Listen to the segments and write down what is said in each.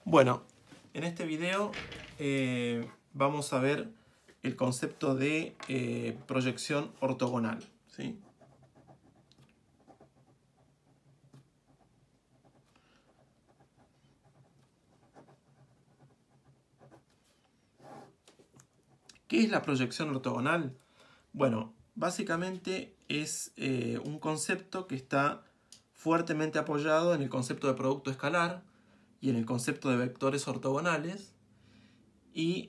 Bueno, en este video vamos a ver el concepto de proyección ortogonal, ¿sí? ¿Qué es la proyección ortogonal? Bueno, básicamente es un concepto que está fuertemente apoyado en el concepto de producto escalar y en el concepto de vectores ortogonales y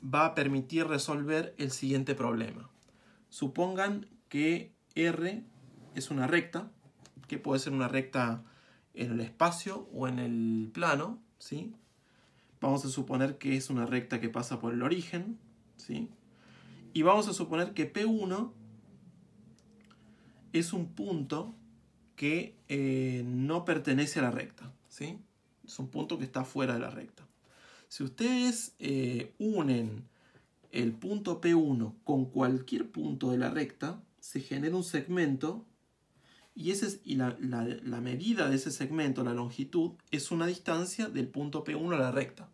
va a permitir resolver el siguiente problema. Supongan que R es una recta, que puede ser una recta en el espacio o en el plano, ¿sí? Vamos a suponer que es una recta que pasa por el origen, ¿sí? Y vamos a suponer que P1 es un punto que no pertenece a la recta, ¿sí? Es un punto que está fuera de la recta. Si ustedes unen el punto P1 con cualquier punto de la recta, se genera un segmento y la medida de ese segmento, la longitud, es una distancia del punto P1 a la recta.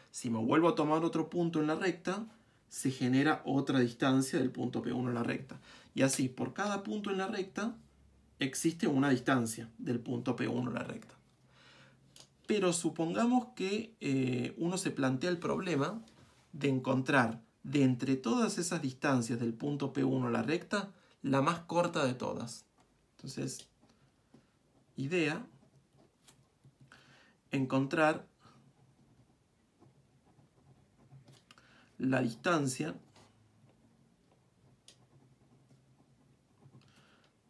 Si me vuelvo a tomar otro punto en la recta, se genera otra distancia del punto P1 a la recta. Y así, por cada punto en la recta, existe una distancia del punto P1 a la recta. Pero supongamos que uno se plantea el problema de encontrar de entre todas esas distancias del punto P1 a la recta, la más corta de todas. Entonces, idea, encontrar la distancia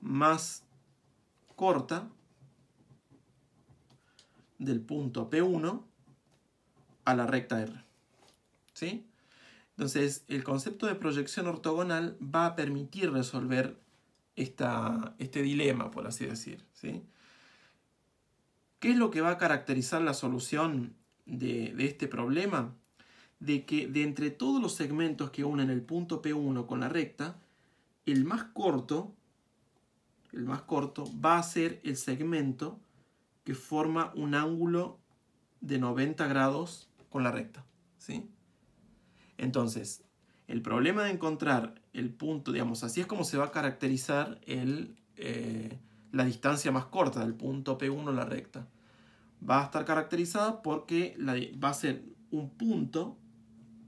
más corta del punto P1 a la recta R. ¿Sí? Entonces, el concepto de proyección ortogonal va a permitir resolver este dilema, por así decir, ¿sí? ¿Qué es lo que va a caracterizar la solución de este problema? De que de entre todos los segmentos que unen el punto P1 con la recta, el más corto va a ser el segmento que forma un ángulo de 90 grados con la recta, ¿sí? Entonces, el problema de encontrar el punto, digamos, así es como se va a caracterizar la distancia más corta del punto P1 a la recta. Va a estar caracterizada porque va a ser un punto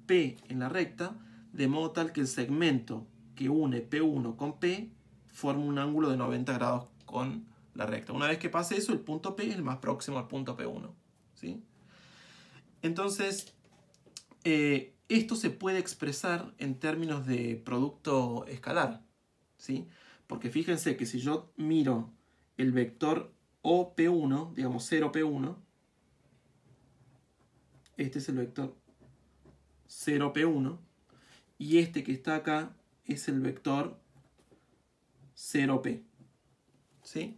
P en la recta, de modo tal que el segmento que une P1 con P forma un ángulo de 90 grados con la recta. Una vez que pase eso, el punto P es el más próximo al punto P1, ¿sí? Entonces, esto se puede expresar en términos de producto escalar, ¿sí? Porque fíjense que si yo miro el vector OP1, digamos 0P1, este es el vector 0P1, y este que está acá es el vector 0P, ¿sí?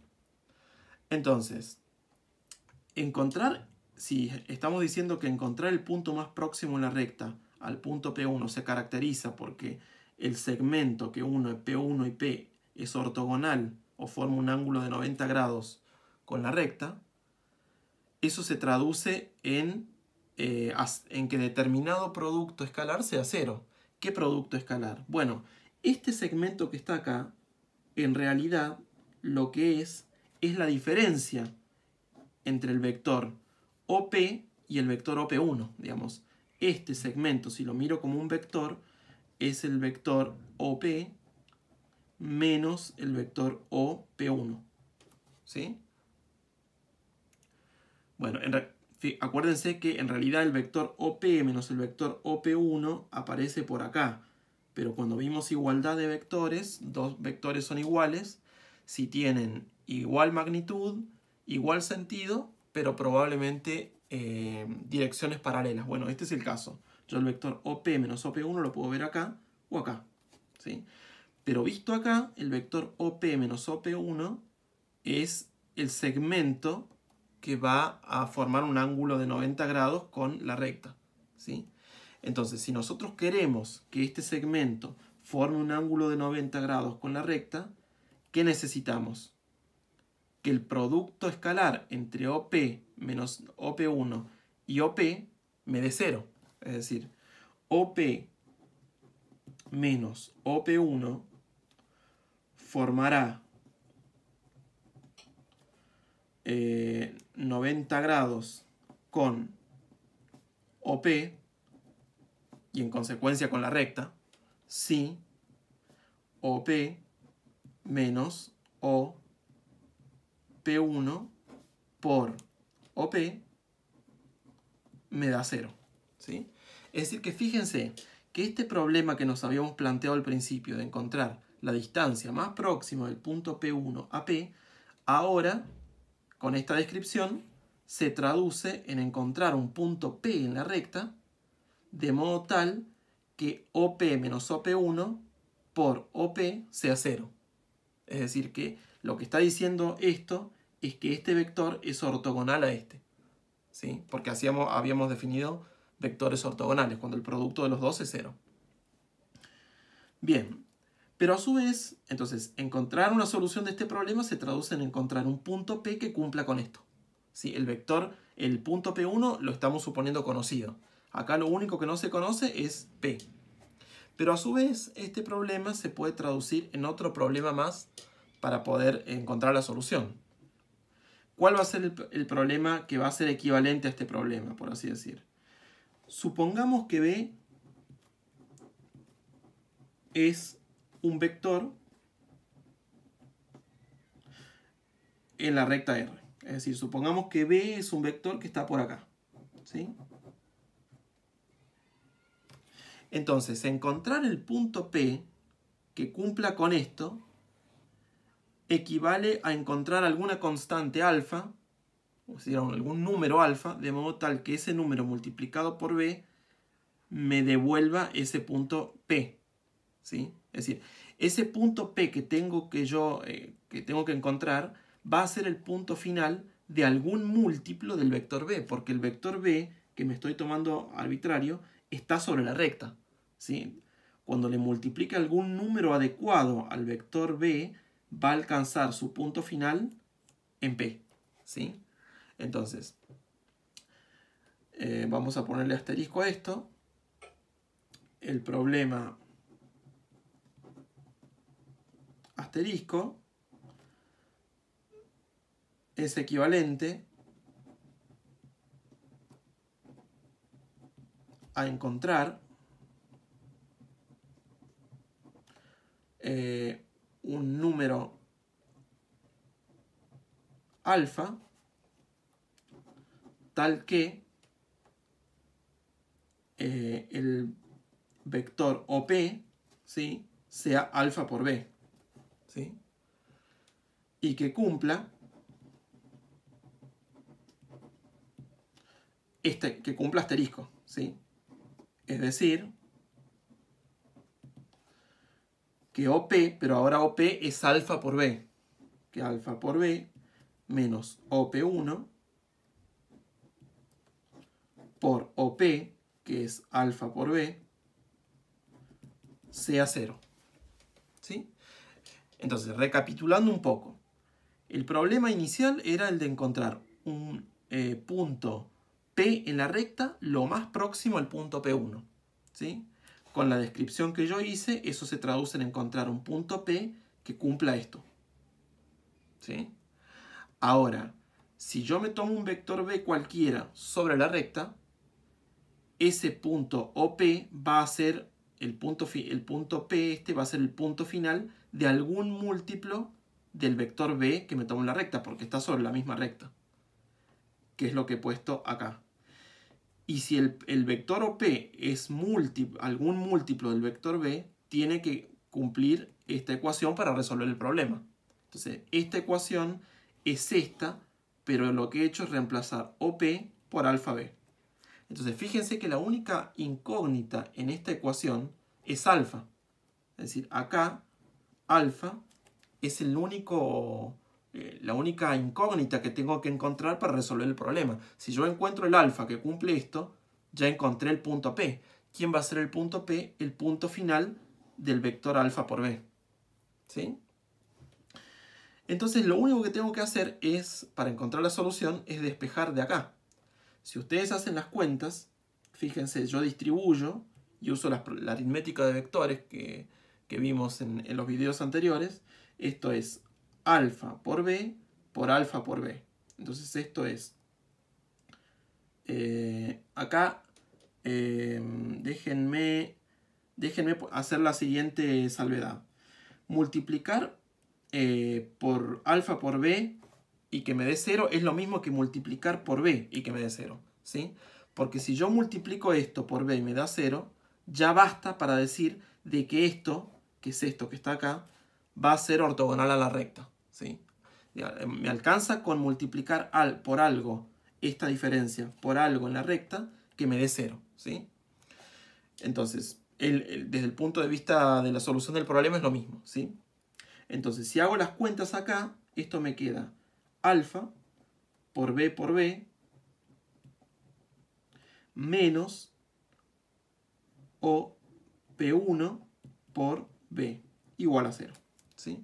Entonces, si estamos diciendo que encontrar el punto más próximo en la recta al punto P1 se caracteriza porque el segmento que une P1 y P es ortogonal o forma un ángulo de 90 grados con la recta, eso se traduce en que determinado producto escalar sea cero. ¿Qué producto escalar? Bueno, este segmento que está acá, en realidad lo que es la diferencia entre el vector OP y el vector OP1, digamos. Este segmento, si lo miro como un vector, es el vector OP menos el vector OP1, ¿sí? Bueno, acuérdense que en realidad el vector OP menos el vector OP1 aparece por acá, pero cuando vimos igualdad de vectores, dos vectores son iguales si tienen igual magnitud, igual sentido, pero probablemente direcciones paralelas. Bueno, este es el caso. Yo el vector OP menos OP1 lo puedo ver acá o acá, ¿sí? Pero visto acá, el vector OP menos OP1 es el segmento que va a formar un ángulo de 90 grados con la recta, ¿sí? Entonces, si nosotros queremos que este segmento forme un ángulo de 90 grados con la recta, ¿qué necesitamos? que el producto escalar entre OP menos OP1 y OP me dé 0. Es decir, OP menos OP1 formará 90 grados con OP y en consecuencia con la recta si OP menos OP1 por OP me da 0. ¿Sí? Es decir, que fíjense que este problema que nos habíamos planteado al principio de encontrar la distancia más próxima del punto P1 a P, ahora, con esta descripción, se traduce en encontrar un punto P en la recta, de modo tal que OP menos OP1 por OP sea 0. Es decir, que lo que está diciendo esto es que este vector es ortogonal a este. ¿Sí? Porque así habíamos definido vectores ortogonales, cuando el producto de los dos es 0. Bien, pero a su vez, entonces, encontrar una solución de este problema se traduce en encontrar un punto P que cumpla con esto. ¿Sí? El vector, el punto P1 lo estamos suponiendo conocido. Acá lo único que no se conoce es P. Pero a su vez, este problema se puede traducir en otro problema más para poder encontrar la solución. ¿Cuál va a ser el problema que va a ser equivalente a este problema, por así decir? Supongamos que B es un vector en la recta R. Es decir, supongamos que B es un vector que está por acá. ¿Sí? Entonces, encontrar el punto P que cumpla con esto equivale a encontrar alguna constante alfa, o sea, algún número alfa, de modo tal que ese número multiplicado por B me devuelva ese punto P. ¿Sí? Es decir, ese punto P que tengo que encontrar va a ser el punto final de algún múltiplo del vector B, porque el vector B, que me estoy tomando arbitrario, está sobre la recta. ¿Sí? Cuando le multiplique algún número adecuado al vector B, va a alcanzar su punto final en P. ¿Sí? Entonces, vamos a ponerle asterisco a esto. El problema asterisco es equivalente a encontrar un número alfa tal que el vector OP, ¿sí?, sea alfa por B, ¿sí?, y que cumpla asterisco, ¿sí? Es decir, que OP, pero ahora OP es alfa por B, que alfa por B menos OP1 por OP, que es alfa por B, sea 0. ¿Sí? Entonces, recapitulando un poco, el problema inicial era el de encontrar un punto P en la recta lo más próximo al punto P1. ¿Sí? Con la descripción que yo hice, eso se traduce en encontrar un punto P que cumpla esto. ¿Sí? Ahora, si yo me tomo un vector B cualquiera sobre la recta, ese punto OP va a ser el punto P este va a ser el punto final de algún múltiplo del vector B que me tomo en la recta, porque está sobre la misma recta, que es lo que he puesto acá. Y si el vector OP es algún múltiplo del vector B, tiene que cumplir esta ecuación para resolver el problema. Entonces, esta ecuación es esta, pero lo que he hecho es reemplazar OP por alfa B. Entonces, fíjense que la única incógnita en esta ecuación es alfa. Es decir, acá alfa es la única incógnita que tengo que encontrar para resolver el problema. Si yo encuentro el alfa que cumple esto, ya encontré el punto P. ¿Quién va a ser el punto P? El punto final del vector alfa por B. ¿Sí? Entonces lo único que tengo que hacer es, para encontrar la solución, es despejar de acá. Si ustedes hacen las cuentas, fíjense, yo distribuyo y uso la aritmética de vectores que vimos en los videos anteriores. Esto es alfa por b por alfa por b. Entonces esto es, acá, déjenme hacer la siguiente salvedad. Multiplicar por alfa por b y que me dé 0 es lo mismo que multiplicar por b y que me dé 0, ¿sí? Porque si yo multiplico esto por b y me da 0, ya basta para decir de que esto, que es esto que está acá, va a ser ortogonal a la recta, ¿sí? Me alcanza con multiplicar por algo, esta diferencia, por algo en la recta, que me dé 0, ¿sí? Entonces, desde el punto de vista de la solución del problema es lo mismo, ¿sí? Entonces, si hago las cuentas acá, esto me queda alfa por b menos o P1 por b igual a 0, ¿sí?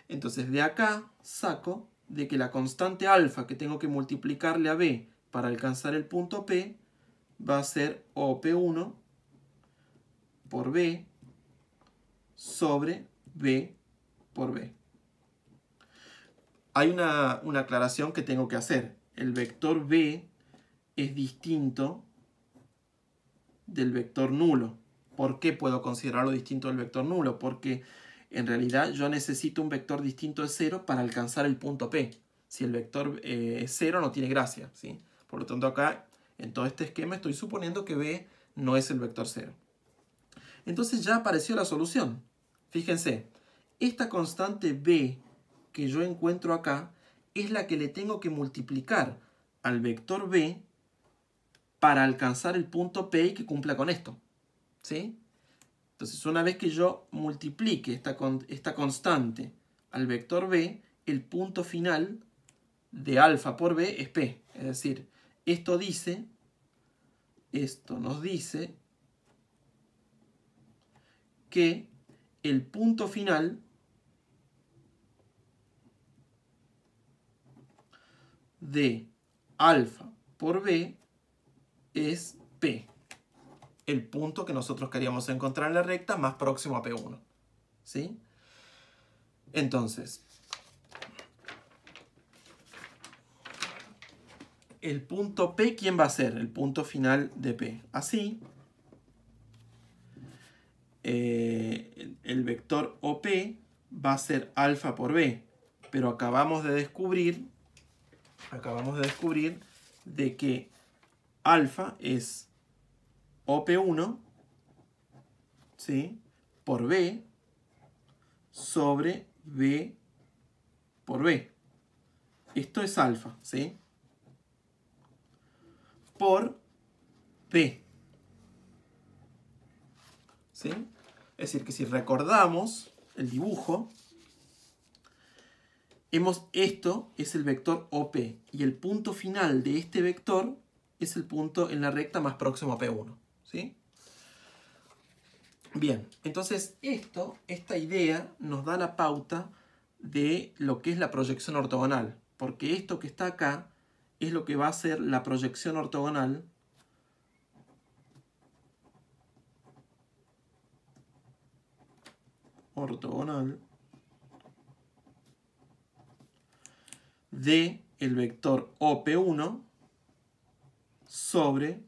Entonces, de acá saco de que la constante alfa que tengo que multiplicarle a b para alcanzar el punto P va a ser OP1 por b sobre b por b. Hay una aclaración que tengo que hacer. El vector b es distinto del vector nulo. ¿Por qué puedo considerarlo distinto del vector nulo? Porque en realidad yo necesito un vector distinto de 0 para alcanzar el punto P. Si el vector es 0 no tiene gracia, ¿sí? Por lo tanto acá, en todo este esquema, estoy suponiendo que b no es el vector 0. Entonces ya apareció la solución. Fíjense, esta constante b que yo encuentro acá es la que le tengo que multiplicar al vector b para alcanzar el punto P y que cumpla con esto, ¿sí? Entonces, una vez que yo multiplique esta constante al vector b, el punto final de alfa por b es P. Es decir, esto nos dice que el punto final de alfa por b es P, el punto que nosotros queríamos encontrar en la recta más próximo a P1, ¿sí? Entonces, el punto P, ¿quién va a ser? El punto final de P. Así, el vector OP va a ser alfa por B, pero acabamos de descubrir de que alfa es OP1, ¿sí?, por B sobre B por B. Esto es alfa, ¿sí?, por B, ¿sí? Es decir, que si recordamos el dibujo, esto es el vector OP y el punto final de este vector es el punto en la recta más próximo a P1, ¿sí? Bien, entonces esta idea nos da la pauta de lo que es la proyección ortogonal, porque esto que está acá es lo que va a ser la proyección ortogonal de el vector OP1 sobre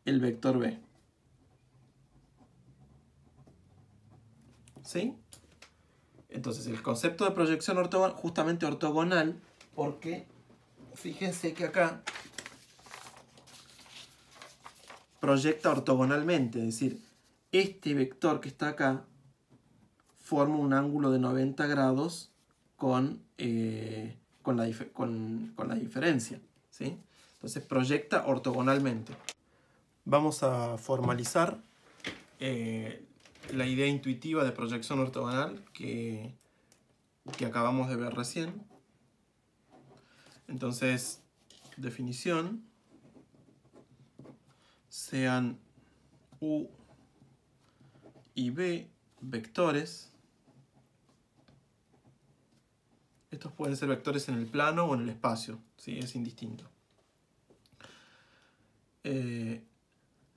el vector B. ¿Sí? Entonces el concepto de proyección ortogonal, justamente ortogonal, porque fíjense que acá proyecta ortogonalmente, es decir, este vector que está acá forma un ángulo de 90 grados con la diferencia, ¿sí? Entonces proyecta ortogonalmente. Vamos a formalizar la idea intuitiva de proyección ortogonal que acabamos de ver recién. Entonces, definición: sean U y B vectores Estos pueden ser vectores en el plano o en el espacio, ¿sí? Es indistinto.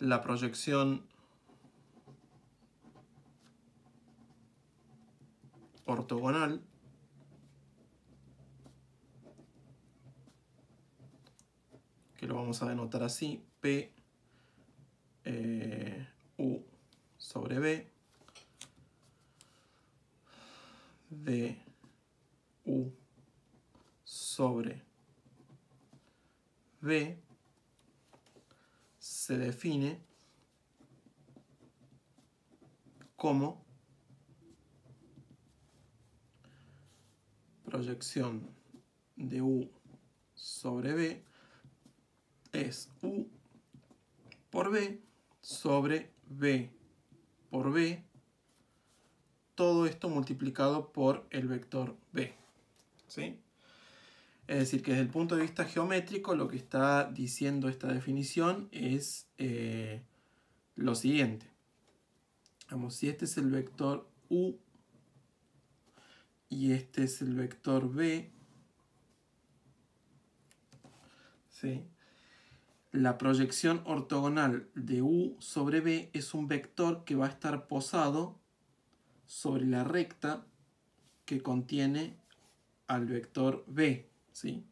La proyección ortogonal que lo vamos a denotar así, P U sobre B de U sobre B se define como proyección de U sobre B es U por B sobre B por B, todo esto multiplicado por el vector B, ¿sí? Es decir, que desde el punto de vista geométrico lo que está diciendo esta definición es lo siguiente. Vamos, si este es el vector U y este es el vector B, ¿sí? La proyección ortogonal de U sobre B es un vector que va a estar posado sobre la recta que contiene al vector B, ¿sí?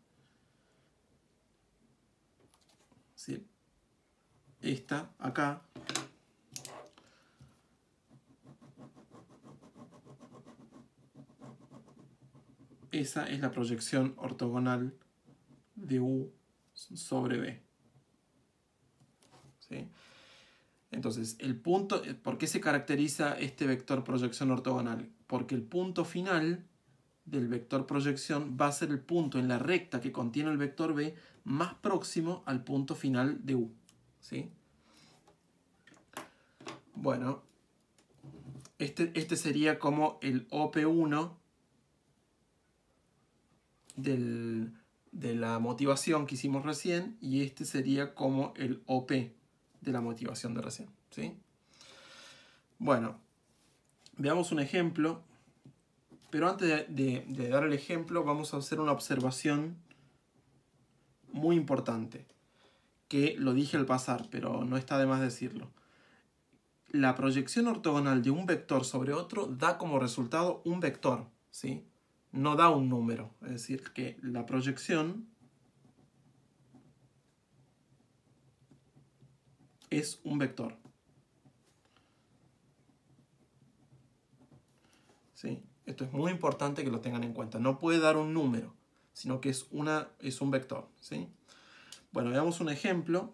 ¿Sí? Esta acá esa es la proyección ortogonal de U sobre B, ¿sí? Entonces, el punto, ¿por qué se caracteriza este vector proyección ortogonal? Porque el punto final del vector proyección va a ser el punto en la recta que contiene el vector B más próximo al punto final de U, ¿sí? Bueno, este sería como el OP1 de la motivación que hicimos recién, y este sería como el OP de la motivación de recién, ¿sí? Bueno, veamos un ejemplo, pero antes de dar el ejemplo vamos a hacer una observación muy importante, que lo dije al pasar, pero no está de más decirlo. La proyección ortogonal de un vector sobre otro da como resultado un vector, ¿sí? No da un número, es decir, que la proyección es un vector, ¿sí? Esto es muy importante que lo tengan en cuenta. No puede dar un número, sino que es un vector, ¿sí? Bueno, veamos un ejemplo.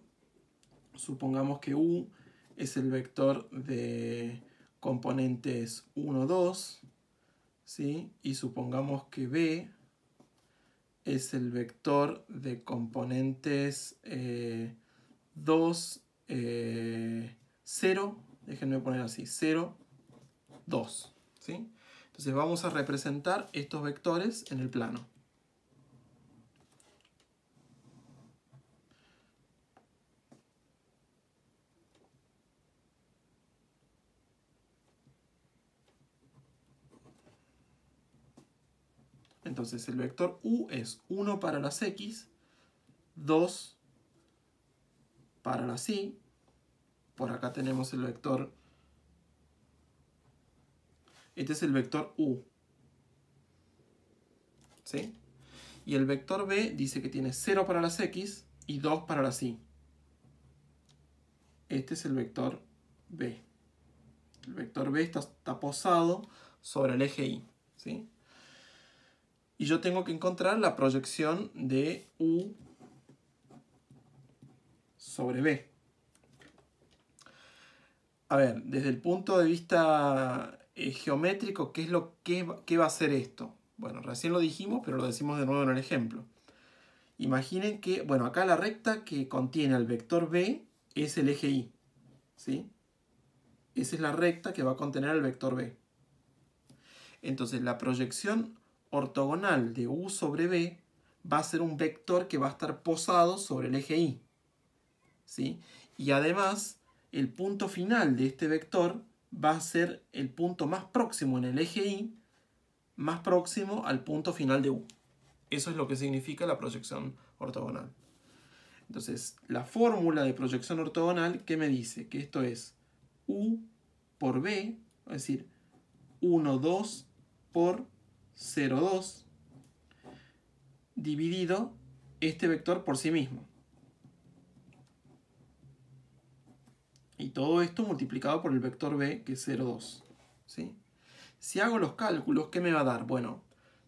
Supongamos que U es el vector de componentes 1, 2, ¿sí? Y supongamos que B es el vector de componentes 2, 0, déjenme poner así, 0, 2, ¿sí? Entonces vamos a representar estos vectores en el plano. Entonces el vector U es 1 para las X, 2 para las Y. Por acá tenemos el vector. Este es el vector U, ¿sí? Y el vector B dice que tiene 0 para las X y 2 para las Y. Este es el vector B. El vector B está posado sobre el eje Y, ¿sí? Y yo tengo que encontrar la proyección de U sobre B. A ver, desde el punto de vista geométrico, ¿qué va a hacer esto? Bueno, recién lo dijimos, pero lo decimos de nuevo en el ejemplo. Imaginen que, bueno, acá la recta que contiene al vector B es el eje Y, ¿sí? Esa es la recta que va a contener el vector B. Entonces, la proyección ortogonal de U sobre B va a ser un vector que va a estar posado sobre el eje Y, ¿sí? Y además, el punto final de este vector va a ser el punto más próximo en el eje Y, más próximo al punto final de U. Eso es lo que significa la proyección ortogonal. Entonces, la fórmula de proyección ortogonal, ¿qué me dice? Que esto es U por B, es decir, 1, 2 por 0, 2, dividido este vector por sí mismo. Y todo esto multiplicado por el vector B, que es 0, 2. ¿Sí? Si hago los cálculos, ¿qué me va a dar? Bueno,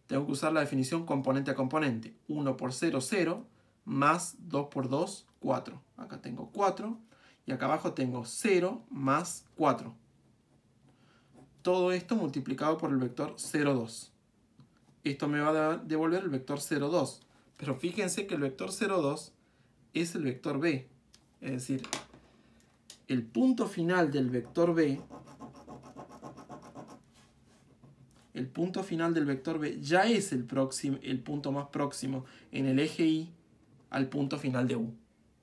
tengo que usar la definición componente a componente. 1 por 0, 0, más 2 por 2, 4. Acá tengo 4, y acá abajo tengo 0 más 4. Todo esto multiplicado por el vector 0, 2. Esto me va a devolver el vector 0, 2. Pero fíjense que el vector 0, 2 es el vector B. Es decir, el punto final del vector B, ya es el punto más próximo en el eje Y al punto final de U.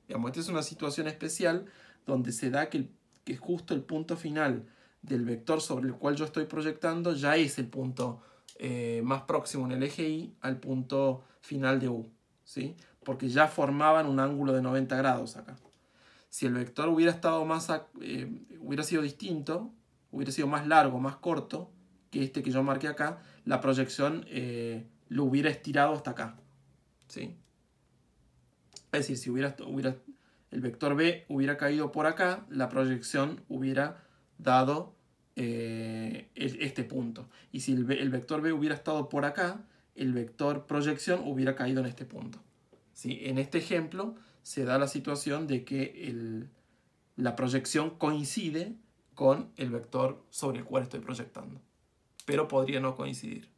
Digamos, esta es una situación especial donde se da que justo el punto final del vector sobre el cual yo estoy proyectando ya es el punto más próximo en el eje Y al punto final de U, ¿sí? Porque ya formaban un ángulo de 90 grados acá. Si el vector hubiera estado hubiera sido distinto, hubiera sido más largo, más corto que este que yo marqué acá, la proyección lo hubiera estirado hasta acá, ¿sí? Es decir, si el vector B hubiera caído por acá, la proyección hubiera dado este punto. Y si el vector B hubiera estado por acá, el vector proyección hubiera caído en este punto, ¿sí? En este ejemplo se da la situación de que la proyección coincide con el vector sobre el cual estoy proyectando, pero podría no coincidir.